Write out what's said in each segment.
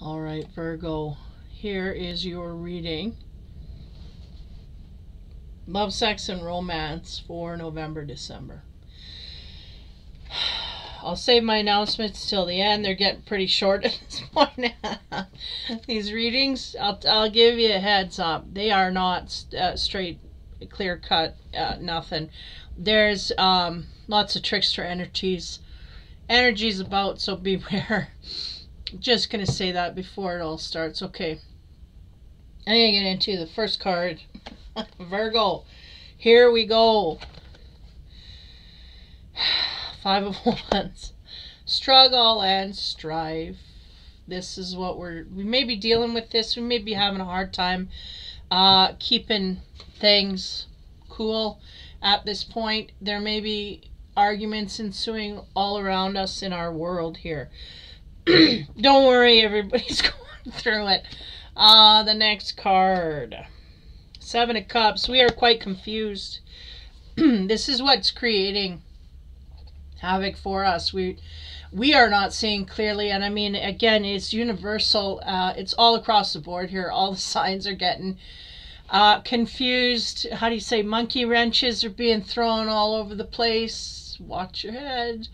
All right, Virgo, here is your reading. Love, sex, and romance for November, December. I'll save my announcements till the end. They're getting pretty short at this point. These readings, I'll give you a heads up. They are not straight, clear cut, nothing. There's lots of trickster energies about, so beware. Just gonna say that before it all starts. Okay, I'm gonna get into the first card. Virgo, here we go. Five of Wands. Struggle and strife. This is what we may be dealing with this. We may be having a hard time keeping things cool at this point. There may be arguments ensuing all around us in our world here. Don't worry, everybody's going through it. The next card. Seven of Cups. We are quite confused. This is what's creating havoc for us. We are not seeing clearly, and I mean, again, it's universal. It's all across the board here. All the signs are getting confused. How do you say? Monkey wrenches are being thrown all over the place. Watch your head.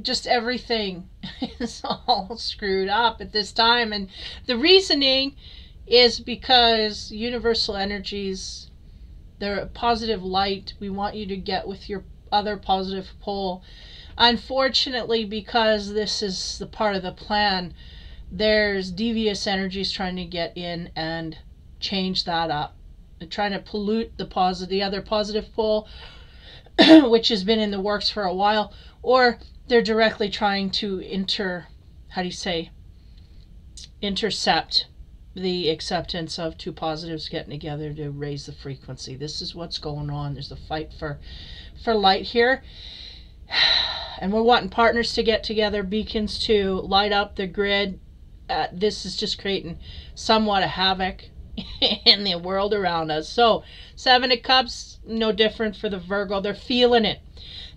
Just everything is all screwed up at this time, and the reasoning is because universal energies, they're positive light. We want you to get with your other positive pole. Unfortunately, because this is the part of the plan, there's devious energies trying to get in and change that up. They're trying to pollute the other positive pole, which has been in the works for a while, or they're directly trying to intercept the acceptance of two positives getting together to raise the frequency. This is what's going on. There's a fight for light here, and we're wanting partners to get together, beacons to light up the grid. This is just creating somewhat of havoc in the world around us. So Seven of Cups, no different for the Virgo. They're feeling it.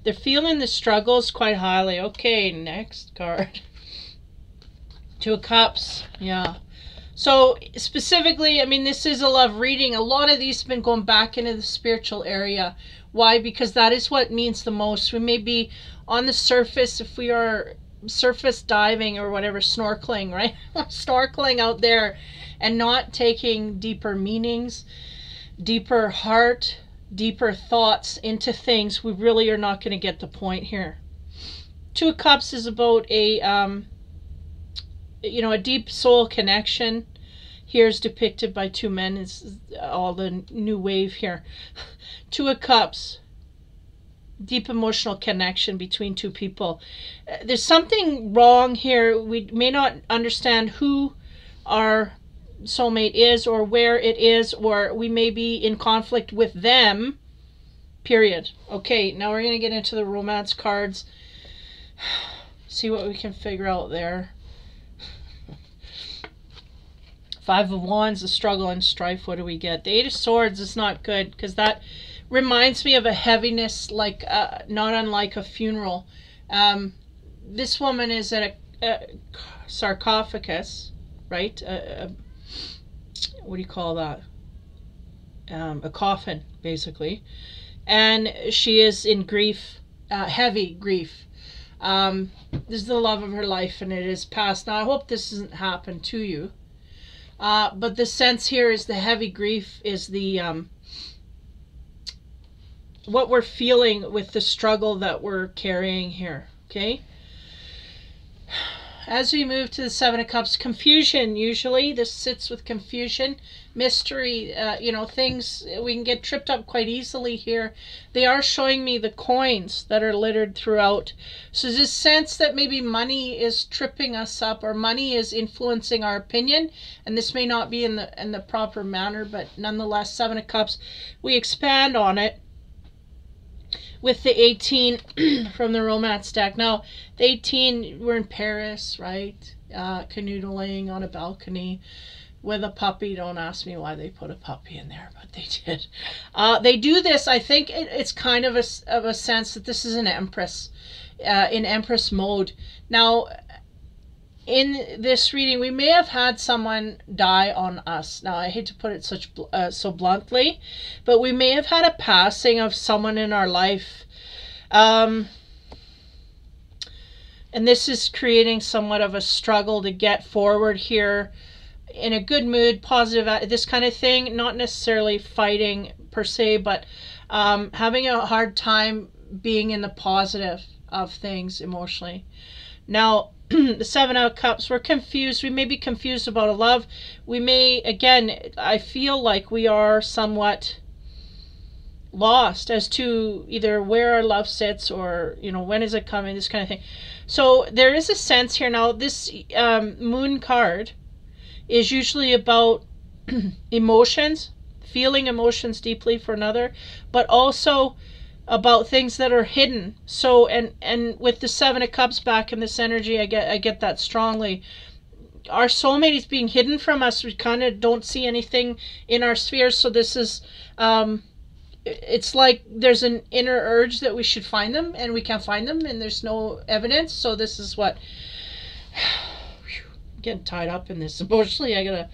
They're feeling the struggles quite highly. Okay, next card. Two of Cups. Yeah. So specifically, I mean, this is a love reading. A lot of these have been going back into the spiritual area. Why? Because that is what means the most. We may be on the surface, if we are surface diving or whatever, snorkeling, right? Snorkeling out there and not taking deeper meanings, deeper heart, deeper thoughts into things. We really are not going to get the point here. Two of Cups is about a deep soul connection. Here's depicted by two men. It's all the new wave here. Two of Cups. Deep emotional connection between two people. There's something wrong here. We may not understand who our soulmate is or where it is, or we may be in conflict with them, period. Okay, now we're going to get into the romance cards. See what we can figure out there. Five of Wands, the struggle and strife. What do we get? The Eight of Swords is not good, because that reminds me of a heaviness, like not unlike a funeral. This woman is at a sarcophagus, right? What do you call that? A coffin, basically. And she is in grief, heavy grief. This is the love of her life, and it is past. Now, I hope this doesn't happen to you. But the sense here is the heavy grief is the what we're feeling with the struggle that we're carrying here. Okay. As we move to the Seven of Cups, confusion, usually this sits with confusion, mystery, things, we can get tripped up quite easily here. They are showing me the coins that are littered throughout. So there's this sense that maybe money is tripping us up, or money is influencing our opinion, and this may not be in the proper manner, but nonetheless, Seven of Cups, we expand on it with the 18 from the romance deck. Now, the 18, we're in Paris, right? Canoodling on a balcony with a puppy. Don't ask me why they put a puppy in there, but they did. They do this, I think it's kind of a sense that this is an empress, in empress mode. Now, in this reading, we may have had someone die on us. Now, I hate to put it so bluntly, but we may have had a passing of someone in our life. And this is creating somewhat of a struggle to get forward here in a good mood, positive, this kind of thing. Not necessarily fighting per se, but having a hard time being in the positive of things emotionally. Now, the Seven of Cups, we're confused. We may be confused about a love. We may, again, I feel like we are somewhat lost as to either where our love sits or, you know, when is it coming, this kind of thing. So there is a sense here. Now, this Moon card is usually about emotions, feeling emotions deeply for another, but also about things that are hidden. So, and with the Seven of Cups back in this energy, I get that strongly. Our soulmate is being hidden from us. We kind of don't see anything in our spheres. So this is, it's like there's an inner urge that we should find them, and we can't find them, and there's no evidence. So this is what, getting tied up in this emotionally. I gotta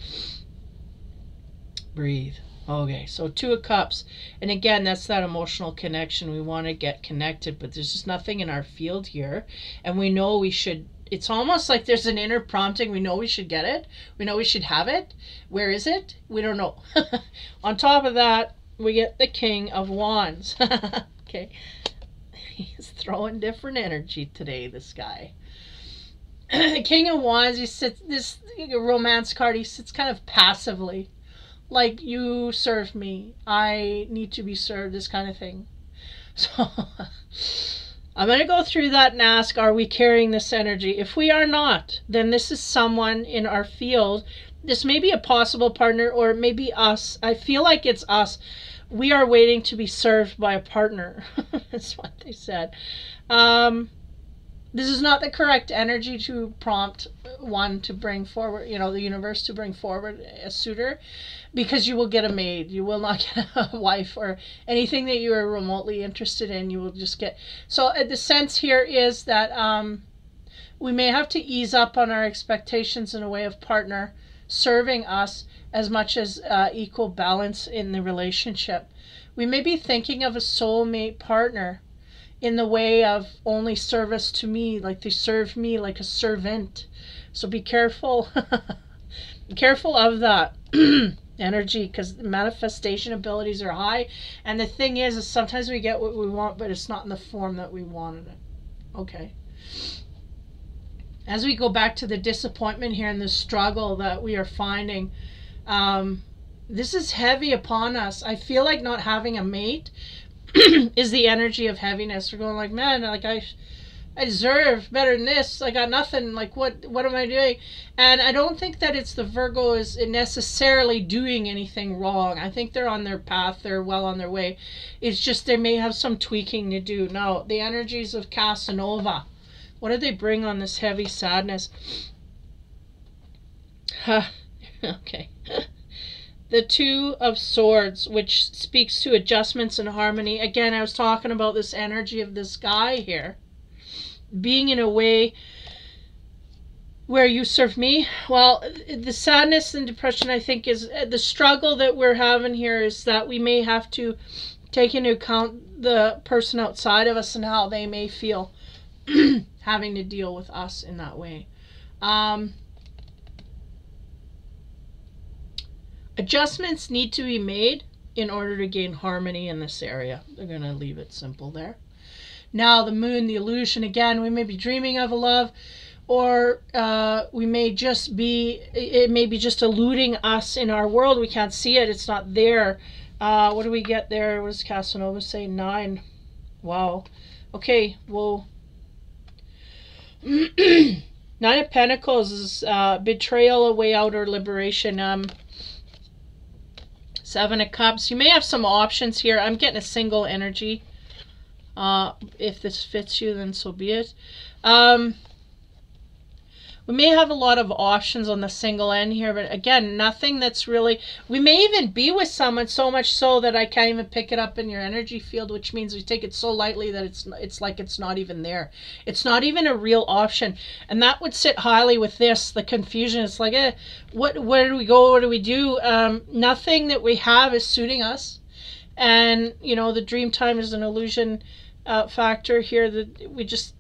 breathe. Okay, so Two of Cups. And again, that's that emotional connection. We want to get connected, but there's just nothing in our field here. And we know we should, it's almost like there's an inner prompting. We know we should get it. We know we should have it. Where is it? We don't know. On top of that, we get the King of Wands. Okay. He's throwing different energy today, this guy. King of Wands, he sits, this romance card, he sits kind of passively. Like, you serve me, I need to be served, this kind of thing. So I'm going to go through that and ask, are we carrying this energy? If we are not, then this is someone in our field. This may be a possible partner, or it may be us. I feel like it's us. We are waiting to be served by a partner. That's what they said. This is not the correct energy to prompt one to bring forward, you know, the universe to bring forward a suitor, because you will get a maid. You will not get a wife or anything that you are remotely interested in. You will just get. So the sense here is that we may have to ease up on our expectations in a way of partner serving us as much as equal balance in the relationship. We may be thinking of a soulmate partner in the way of only service to me, like they serve me like a servant. So be careful. Be careful of that energy, because manifestation abilities are high. And the thing is sometimes we get what we want, but it's not in the form that we wanted it. Okay. As we go back to the disappointment here and the struggle that we are finding, this is heavy upon us. I feel like not having a mate is the energy of heaviness. We're going like, man, like I deserve better than this. I got nothing. Like, what am I doing? And I don't think that it's the Virgo is necessarily doing anything wrong. I think they're on their path. They're well on their way. It's just they may have some tweaking to do. Now, the energies of Casanova, what do they bring on this heavy sadness? Okay. The Two of Swords, which speaks to adjustments and harmony. Again, I was talking about this energy of this guy here being in a way where you serve me. Well, the sadness and depression, I think, is the struggle that we're having here is that we may have to take into account the person outside of us and how they may feel having to deal with us in that way. Adjustments need to be made in order to gain harmony in this area. They're going to leave it simple there. Now, the Moon, the illusion, again, we may be dreaming of a love, or we may just be, it may be just eluding us in our world. We can't see it. It's not there. What do we get there? What does Casanova say? 9. Wow. Okay, well, 9 of Pentacles is betrayal, a way out, or liberation. 7 of Cups. You may have some options here. I'm getting a single energy. If this fits you, then so be it. We may have a lot of options on the single end here, but again, nothing that's really, we may even be with someone so much so that I can't even pick it up in your energy field, which means we take it so lightly that it's like it's not even there. It's not even a real option. And that would sit highly with this, the confusion. It's like, where do we go? What do we do? Nothing that we have is suiting us. And, you know, the dream time is an illusion factor here that we just,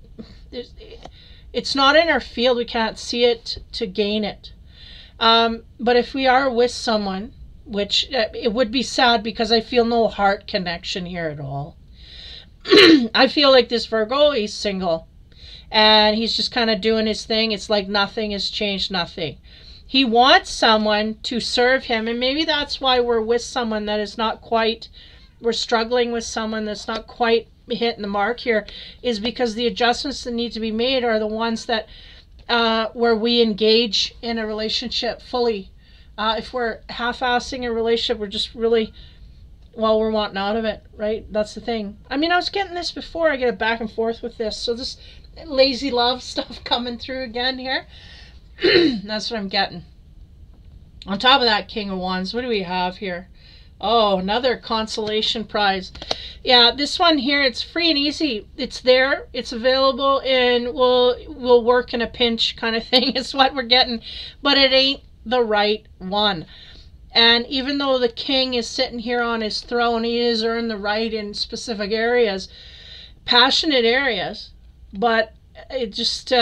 it's not in our field. We can't see it to gain it. But if we are with someone, which it would be sad because I feel no heart connection here at all. I feel like this Virgo, he's single. And he's just kind of doing his thing. It's like nothing has changed, nothing. He wants someone to serve him. And maybe that's why we're with someone that is not quite, we're struggling with someone that's not quite hitting the mark here, is because the adjustments that need to be made are the ones that where we engage in a relationship fully. If we're half-assing a relationship, we're just really, well, we're wanting out of it, right? That's the thing. I mean, I was getting this before. I get it back and forth with this. So this lazy love stuff coming through again here. That's what I'm getting. On top of that, King of Wands, what do we have here? Oh, another consolation prize. Yeah, this one here, it's free and easy. It's there, it's available, and we'll work in a pinch kind of thing is what we're getting. But it ain't the right one. And even though the king is sitting here on his throne, he has earned the right in specific areas, passionate areas, but it just,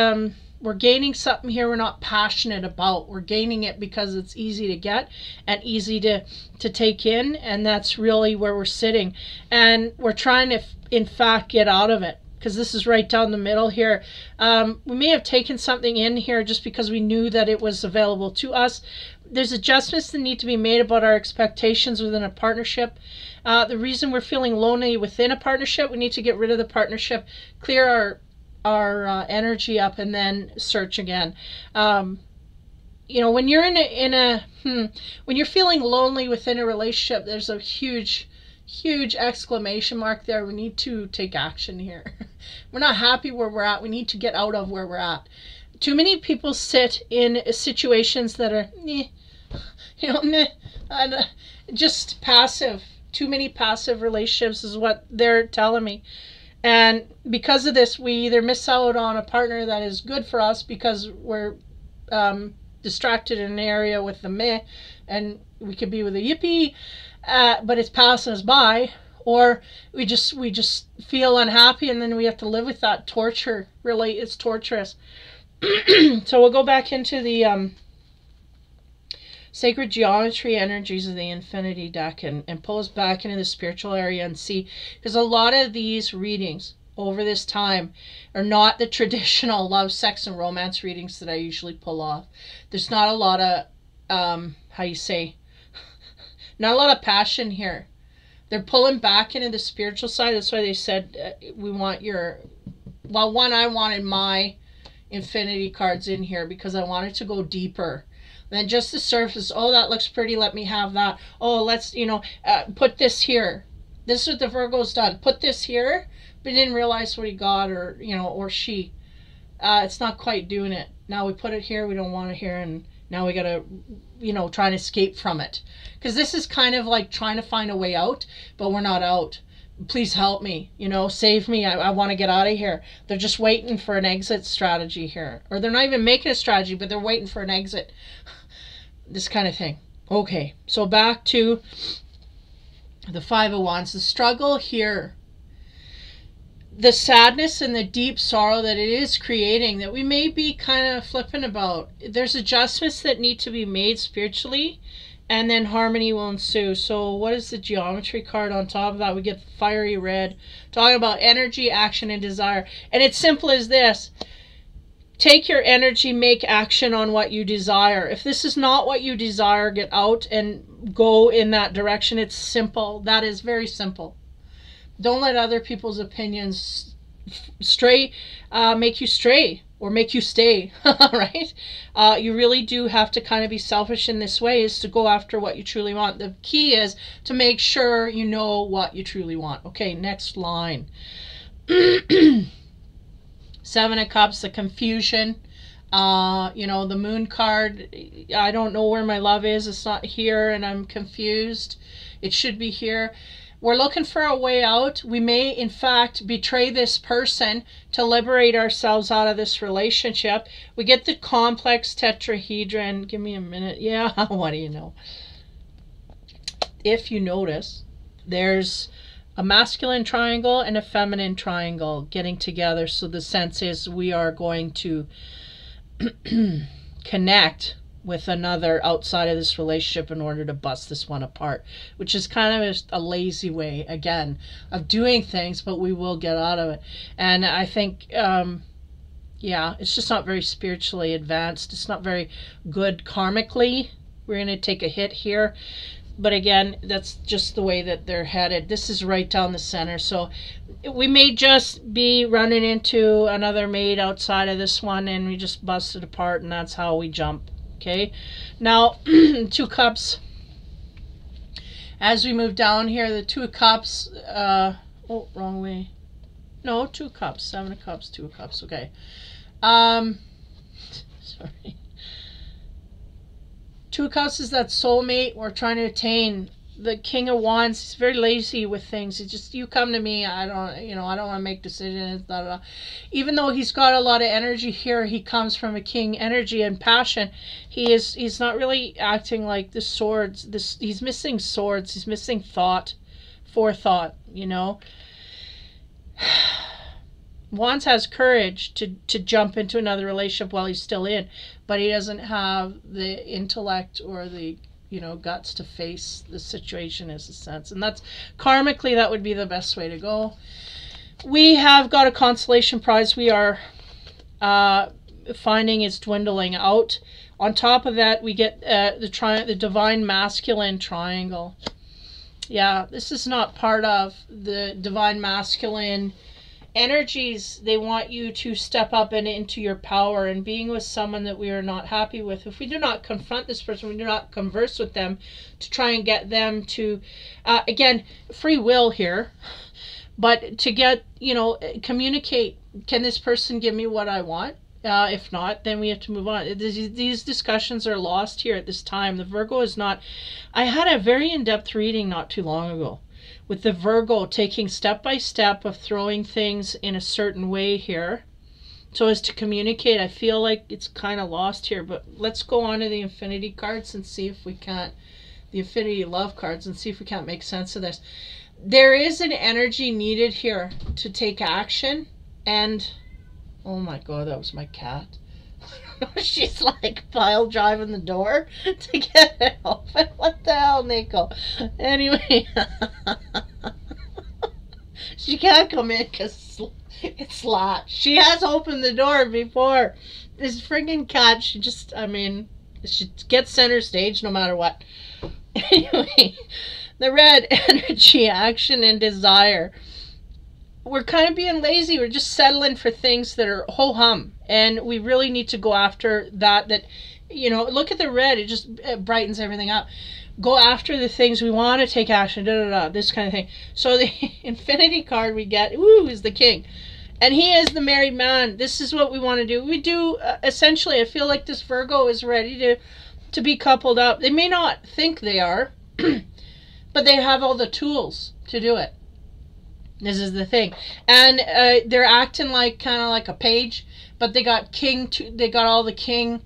we're gaining something here we're not passionate about. We're gaining it because it's easy to get and easy to take in, and that's really where we're sitting. And we're trying to, in fact, get out of it, because this is right down the middle here. We may have taken something in here just because we knew that it was available to us. There's adjustments that need to be made about our expectations within a partnership. The reason we're feeling lonely within a partnership, we need to get rid of the partnership, clear our energy up, and then search again. You know, when you're when you're feeling lonely within a relationship, there's a huge exclamation mark there. We need to take action here. We're not happy where we're at. We need to get out of where we're at. Too many people sit in situations that are, just passive. Too many passive relationships is what they're telling me. And because of this, we either miss out on a partner that is good for us because we're distracted in an area with the meh, and we could be with a yippee, but it's passing us by, or we just feel unhappy, and then we have to live with that torture. Really, it's torturous. So we'll go back into the sacred geometry energies of the infinity deck and pull us back into the spiritual area and see, because a lot of these readings over this time are not the traditional love, sex, and romance readings that I usually pull off. There's not a lot of, not a lot of passion here. They're pulling back into the spiritual side. That's why they said, we want your, well, one, I wanted my infinity cards in here because I wanted to go deeper than just the surface. Oh, that looks pretty, let me have that. Oh, let's, put this here. This is what the Virgo's done. Put this here, but didn't realize what he got, or, or she. It's not quite doing it. Now we put it here, we don't want it here, and now we gotta, try and escape from it. Because this is kind of like trying to find a way out, but we're not out. Please help me, save me. I want to get out of here. They're just waiting for an exit strategy here. Or they're not even making a strategy, but they're waiting for an exit. This kind of thing. Okay, so back to the Five of Wands. The struggle here, the sadness and the deep sorrow that it is creating, that we may be kind of flippant about. There's adjustments that need to be made spiritually, and then harmony will ensue. So what is the geometry card on top of that? We get fiery red, talking about energy, action, and desire. And it's simple as this. Take your energy, make action on what you desire. If this is not what you desire, get out and go in that direction. It's simple. That is very simple. Don't let other people's opinions make you stray or make you stay, right? You really do have to kind of be selfish in this way, is to go after what you truly want. The key is to make sure you know what you truly want. Okay, next line. Seven of Cups, the confusion. You know, the moon card, I don't know where my love is. It's not here and I'm confused. It should be here. We're looking for a way out. We may, in fact, betray this person to liberate ourselves out of this relationship. We get the complex tetrahedron. Give me a minute. Yeah, what do you know? If you notice, there's a masculine triangle and a feminine triangle getting together. So the sense is we are going to connect with another outside of this relationship in order to bust this one apart, which is kind of a lazy way, again, of doing things, but we will get out of it. And I think, yeah, it's just not very spiritually advanced. It's not very good karmically. We're going to take a hit here. But again, that's just the way that they're headed. This is right down the center. So we may just be running into another mate outside of this one and we just bust it apart, and that's how we jump. Okay, now 2 cups. As we move down here, the 2 cups, oh, wrong way. No, 2 cups, 7 of cups, 2 of cups, okay. Sorry. 2 cups is that soulmate we're trying to attain. The King of Wands, he's very lazy with things. It's just, you come to me, I don't, you know, I don't want to make decisions, blah, blah, blah. Even though he's got a lot of energy here, he comes from a king energy and passion. He's not really acting like the swords. He's missing swords. He's missing thought, forethought, you know. Wands has courage to jump into another relationship while he's still in, but he doesn't have the intellect or the, you know, guts to face the situation, as a sense. And that's karmically, that would be the best way to go. We have got a consolation prize. We are finding it's dwindling out. On top of that, we get the divine masculine triangle. Yeah, this is not part of the divine masculine energies. They want you to step up and into your power, and being with someone that we are not happy with. If we do not confront this person, we do not converse with them to try and get them to, again, free will here, but to get, you know, communicate. Can this person give me what I want? If not, then we have to move on. These discussions are lost here at this time. The Virgo is not. I had a very in-depth reading not too long ago with the Virgo taking step by step of throwing things in a certain way here so as to communicate. I feel like it's kind of lost here, but let's go on to the infinity cards and see if we can't, the infinity love cards, and see if we can't make sense of this. There is an energy needed here to take action, and oh my god, that was my cat. She's like pile driving the door to get it open. What the hell, Nico? Anyway, she can't come in because it's locked. She has opened the door before. This friggin' cat, she just, I mean, she gets center stage no matter what. Anyway, the red energy, action and desire. We're kind of being lazy. We're just settling for things that are ho-hum. And we really need to go after that, you know, look at the red. It just brightens everything up. Go after the things we want to take action, this kind of thing. So the infinity card we get, ooh, is the king. And he is the married man. This is what we want to do. We do, essentially, I feel like this Virgo is ready to be coupled up. They may not think they are, but they have all the tools to do it. This is the thing. And they're acting like kind of like a page, but they got they got all the king,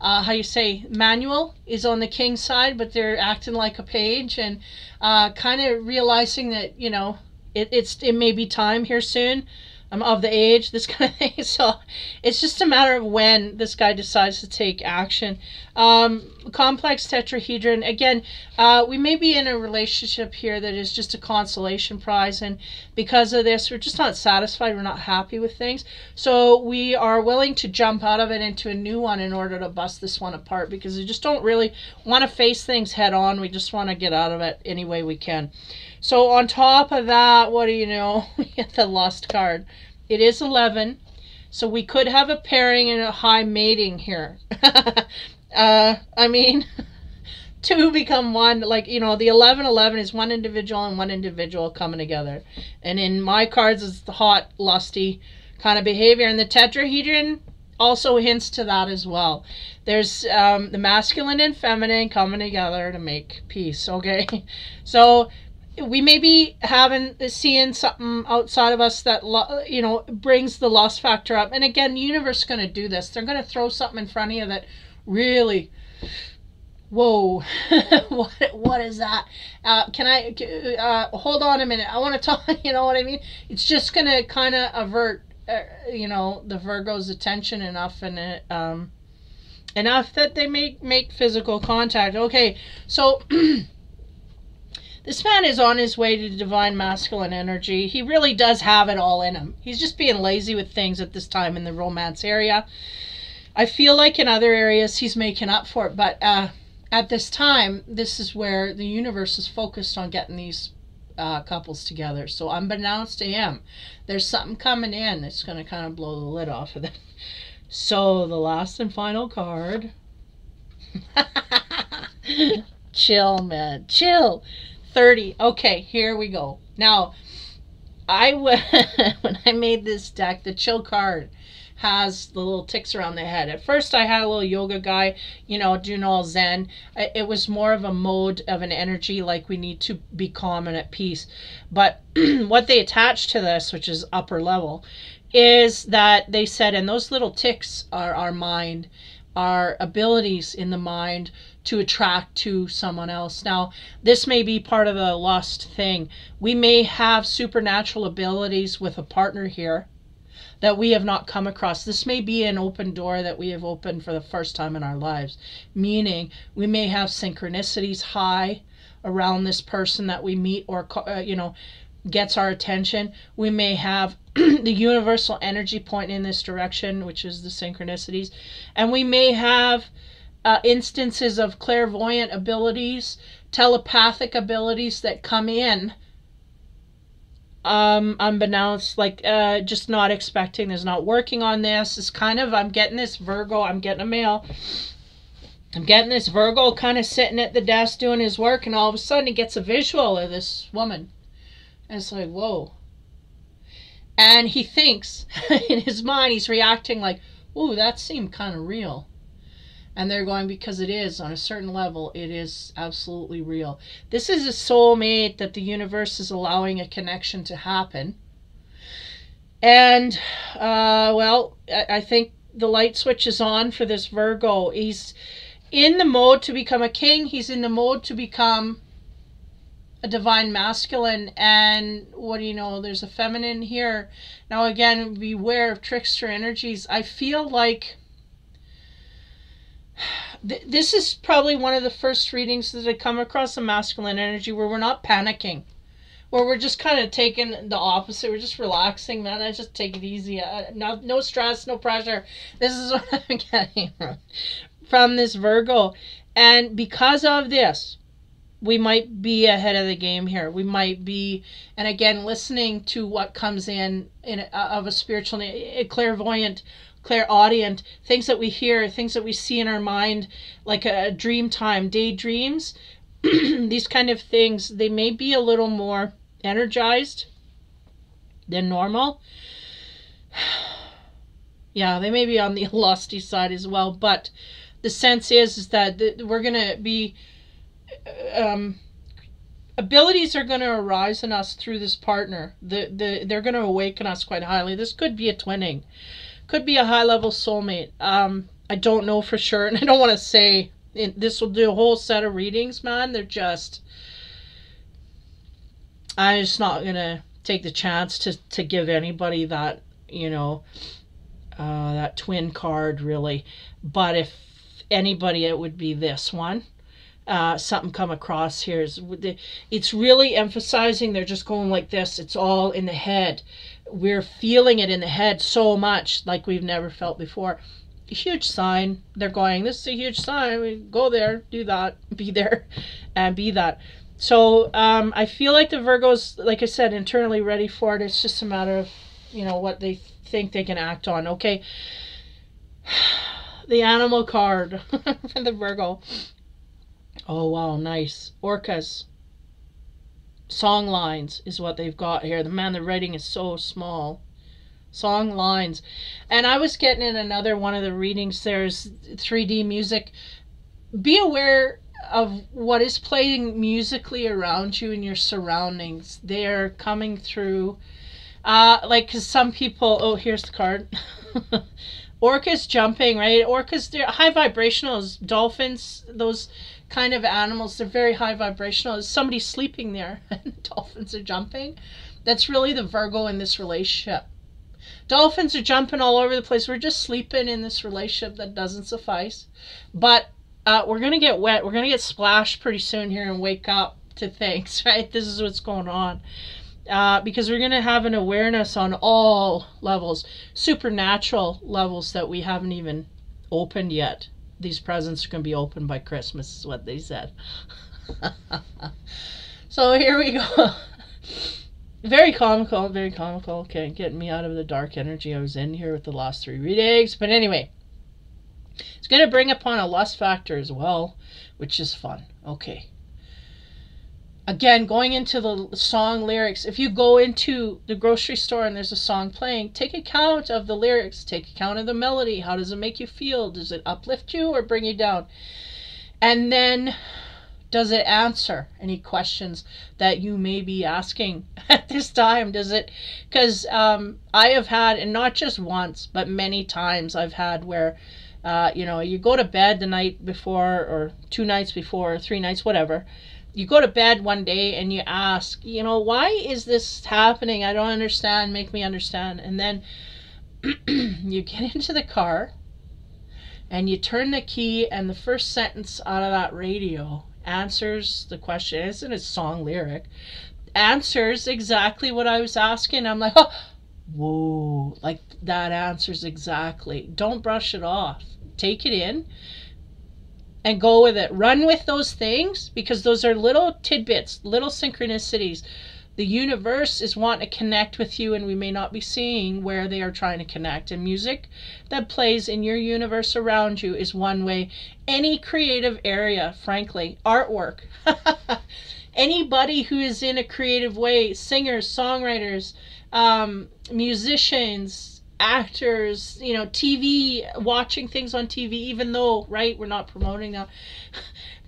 how you say, manual is on the king side, but they're acting like a page, and kind of realizing that, you know, it may be time here soon. I'm of the age, this kind of thing. So it's just a matter of when this guy decides to take action. Complex tetrahedron. Again, we may be in a relationship here that is just a consolation prize, and because of this, we're just not satisfied. We're not happy with things. So we are willing to jump out of it into a new one in order to bust this one apart, because we just don't really want to face things head on. We just want to get out of it any way we can. So on top of that, what do you know? We get the Lust card. It is 11. So we could have a pairing and a high mating here. I mean, 2 become 1. Like, you know, the 11-11 is one individual and one individual coming together. And in my cards, it's the hot, lusty kind of behavior. And the tetrahedron, also hints to that as well. There's the masculine and feminine coming together to make peace, okay? So we may be seeing something outside of us that, you know, brings the lust factor up. And again, the universe is going to do this. They're going to throw something in front of you that really, whoa, what is that? Can I hold on a minute? I want to talk. You know what I mean? It's just going to kind of avert, you know, the Virgo's attention enough, and enough that they make physical contact. Okay, so this man is on his way to divine masculine energy. He really does have it all in him. He's just being lazy with things at this time in the romance area. I feel like in other areas he's making up for it, but at this time, this is where the universe is focused on getting these couples together. So unbeknownst to him, there's something coming in that's going to kind of blow the lid off of them. So the last and final card. Chill, man. Chill. 30. Okay, here we go. Now, when I made this deck, the chill card has the little ticks around the head. At first, I had a little yoga guy, you know, doing all zen. It was more of a mode of an energy, like we need to be calm and at peace. But what they attached to this, which is upper level, is that they said, and those little ticks are our mind, our abilities in the mind to attract to someone else. Now, this may be part of the lust thing. We may have supernatural abilities with a partner here that we have not come across. This may be an open door that we have opened for the first time in our lives, meaning we may have synchronicities high around this person that we meet, or you know, gets our attention. We may have the universal energy point in this direction, which is the synchronicities, and we may have instances of clairvoyant abilities, telepathic abilities that come in unbeknownst, like just not expecting. There's not working on this. It's kind of, I'm getting this Virgo, I'm getting a male, I'm getting this Virgo kind of sitting at the desk doing his work, and all of a sudden he gets a visual of this woman. And it's like, whoa. And he thinks, in his mind, he's reacting like, ooh, that seemed kind of real. And they're going, because it is, on a certain level, it is absolutely real. This is a soulmate that the universe is allowing a connection to happen. And, well, I think the light switch is on for this Virgo. He's in the mode to become a king. He's in the mode to become a divine masculine. And what do you know? There's a feminine here. Now, again, beware of trickster energies. I feel like this is probably one of the first readings that I come across a masculine energy where we're not panicking, where we're just kind of taking the opposite. We're just relaxing, man. I just take it easy. No stress, no pressure. This is what I'm getting from this Virgo. And because of this, we might be ahead of the game here. We might be, and again, listening to what comes in of a spiritual, a clairvoyant, clairaudient, things that we hear, things that we see in our mind, like a dream time, daydreams, these kind of things, they may be a little more energized than normal. Yeah, they may be on the lusty side as well, but the sense is that we're going to be, abilities are going to arise in us through this partner. They're going to awaken us quite highly. This could be a twinning. Could be a high-level soulmate. I don't know for sure, and I don't want to say this will do a whole set of readings, man. They're just, I'm just not going to take the chance to give anybody that, you know, that twin card, really. But if anybody, it would be this one. Something come across here is, it's really emphasizing, they're just going like this. It's all in the head. We're feeling it in the head so much, like we've never felt before. A huge sign. They're going, this is a huge sign. We go there, do that, be there, and be that. So I feel like the Virgo's, like I said, internally ready for it. It's just a matter of, you know, what they think they can act on. Okay. The animal card for the Virgo. Oh, wow, nice. Orcas. Song lines is what they've got here. The man they're writing is so small. Song lines. And I was getting in another one of the readings, there's 3D music. Be aware of what is playing musically around you in your surroundings. They're coming through. Like, cause some people, oh, here's the card. Orcas jumping, right? Orcas, they're high vibrational. Dolphins, those kind of animals, they're very high vibrational. Somebody's sleeping there and dolphins are jumping. That's really the Virgo in this relationship. Dolphins are jumping all over the place. We're just sleeping in this relationship that doesn't suffice. But we're going to get wet. We're going to get splashed pretty soon here and wake up to things, right? This is what's going on. Because we're going to have an awareness on all levels, supernatural levels that we haven't even opened yet. These presents are going to be opened by Christmas, is what they said. So here we go. Very comical, very comical. Okay, getting me out of the dark energy I was in here with the last 3 readings. But anyway, it's going to bring upon a lust factor as well, which is fun. Okay. Again, going into the song lyrics, if you go into the grocery store and there's a song playing, take account of the lyrics, take account of the melody. How does it make you feel? Does it uplift you or bring you down? And then, does it answer any questions that you may be asking at this time? Does it? Because I have had, and not just once, but many times I've had where, you know, you go to bed the night before, or 2 nights before, or 3 nights, whatever. You go to bed one day and you ask, you know, why is this happening? I don't understand. Make me understand. And then you get into the car and you turn the key, and the first sentence out of that radio answers the question. Isn't it a song lyric? Answers exactly what I was asking. I'm like, oh, whoa, like that answers exactly. Don't brush it off. Take it in. And go with it. Run with those things, because those are little tidbits, little synchronicities. The universe is wanting to connect with you, and we may not be seeing where they are trying to connect. And music that plays in your universe around you is one way. Any creative area, frankly, artwork. Anybody who is in a creative way, singers, songwriters, musicians, actors, you know, TV, watching things on TV, even though, right, we're not promoting that.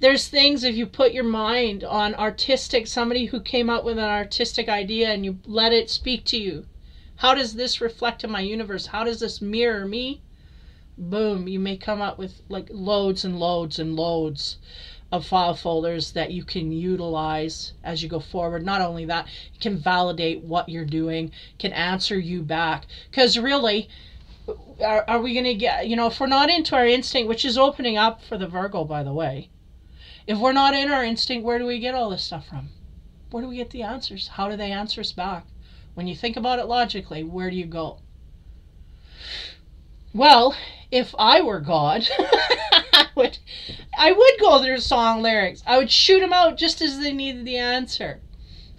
There's things, if you put your mind on artistic, somebody who came up with an artistic idea and you let it speak to you. How does this reflect in my universe? How does this mirror me? Boom, you may come up with like loads and loads and loads of file folders that you can utilize as you go forward. Not only that, it can validate what you're doing, can answer you back. Because really, are we going to get, you know, if we're not into our instinct, which is opening up for the Virgo, by the way, if we're not in our instinct, where do we get all this stuff from? Where do we get the answers? How do they answer us back? When you think about it logically, where do you go? Well, if I were God, I would go through song lyrics. I would shoot them out just as they needed the answer.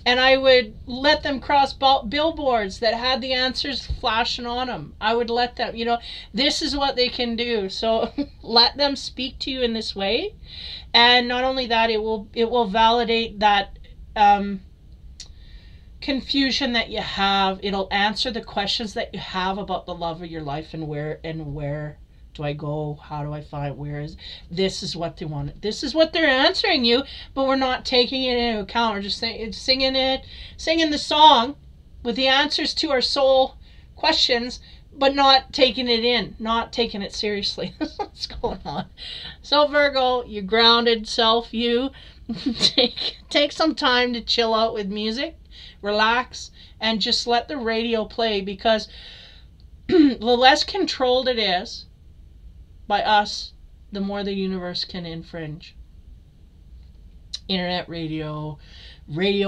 And I would let them cross billboards that had the answers flashing on them. I would let them, you know, this is what they can do. So let them speak to you in this way. And not only that, it will validate that confusion that you have. It'll answer the questions that you have about the love of your life, and where do I go? How do I find where is this? Is what they want. This is what they're answering you, but we're not taking it into account. We're just singing the song with the answers to our soul questions, but not taking it in, not taking it seriously. That's what's going on. So Virgo, you grounded self, you take some time to chill out with music, relax, and just let the radio play, because the less controlled it is by us, the more the universe can infringe. Internet radio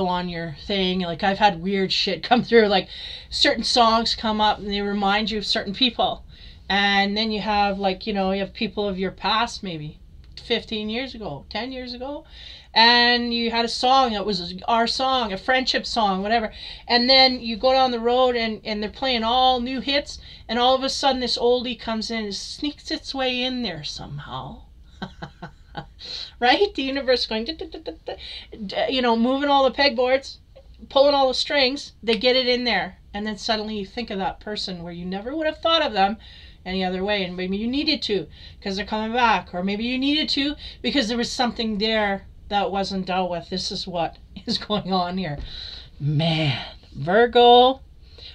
on your thing. Like, I've had weird shit come through, like certain songs come up and they remind you of certain people. And then you have, like, you know, you have people of your past, maybe 15 years ago, 10 years ago, and you had a song that was our song, a friendship song, whatever, and then you go down the road and they're playing all new hits, and all of a sudden this oldie comes in and sneaks its way in there somehow. Right? The universe going, you know, moving all the pegboards, pulling all the strings, they get it in there. And then suddenly you think of that person where you never would have thought of them any other way, and maybe you needed to because they're coming back, or maybe you needed to because there was something there that wasn't dealt with. This is what is going on here. Man, Virgo,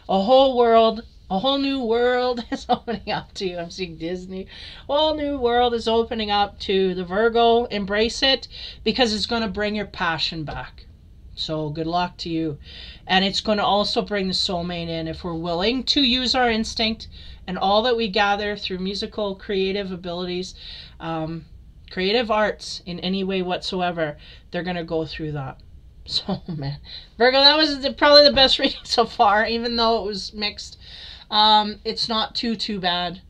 a whole new world is opening up to you. I'm seeing Disney. A whole new world is opening up to the Virgo. Embrace it, because it's going to bring your passion back. So good luck to you. And it's going to also bring the soulmate in if we're willing to use our instinct and all that we gather through musical, creative abilities, creative arts in any way whatsoever. They're going to go through that. So, man, Virgo, that was probably the best reading so far, even though it was mixed. It's not too bad.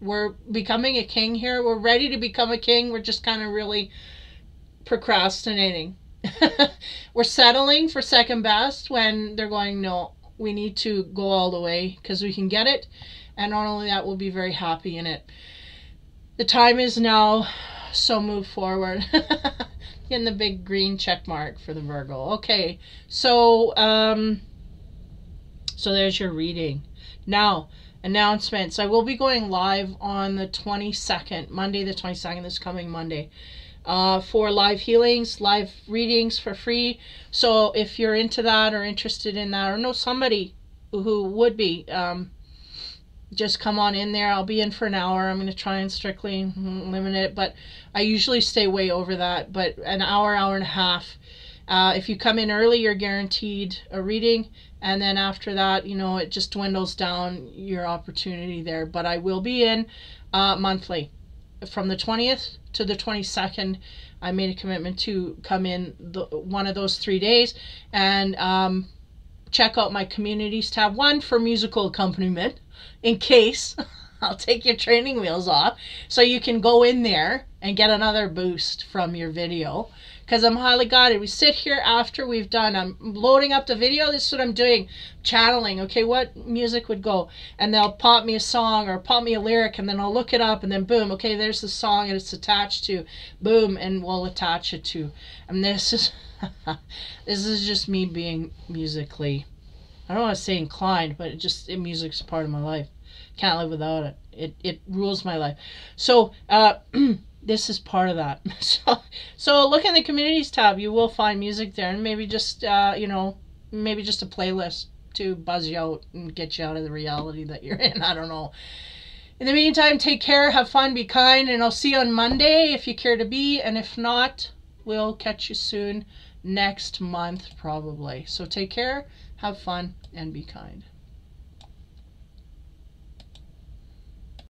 We're becoming a king here. We're ready to become a king. We're just kind of really procrastinating. We're settling for second best when they're going, no, we need to go all the way because we can get it. And not only that, we'll be very happy in it. The time is now, so move forward. Getting the big green check mark for the Virgo. Okay, so so there's your reading. Now, announcements. I will be going live on the 22nd, Monday the 22nd, this coming Monday, for live healings, live readings for free. So if you're into that or interested in that or know somebody who would be, just come on in there. I'll be in for an hour. I'm going to try and strictly limit it, but I usually stay way over that. But an hour, hour and a half. If you come in early, you're guaranteed a reading. And then after that, you know, it just dwindles down your opportunity there. But I will be in monthly. From the 20th to the 22nd, I made a commitment to come in one of those 3 days and check out my communities tab. One, for musical accompaniment, in case I'll take your training wheels off, so you can go in there and get another boost from your video. Because I'm highly guided. We sit here after we've done, I'm loading up the video. This is what I'm doing, channeling. Okay, what music would go? And they'll pop me a song or pop me a lyric, and then I'll look it up, and then boom, okay, there's the song and it's attached to, boom, and we'll attach it to. And this is, this is just me being musically, I don't want to say inclined, but music's part of my life. Can't live without it. It rules my life. So, this is part of that. So look in the communities tab. You will find music there, and maybe just you know, maybe just a playlist to buzz you out and get you out of the reality that you're in. I don't know. In the meantime, take care, have fun, be kind, and I'll see you on Monday if you care to be, and if not, we'll catch you soon next month probably. So take care, have fun, and be kind.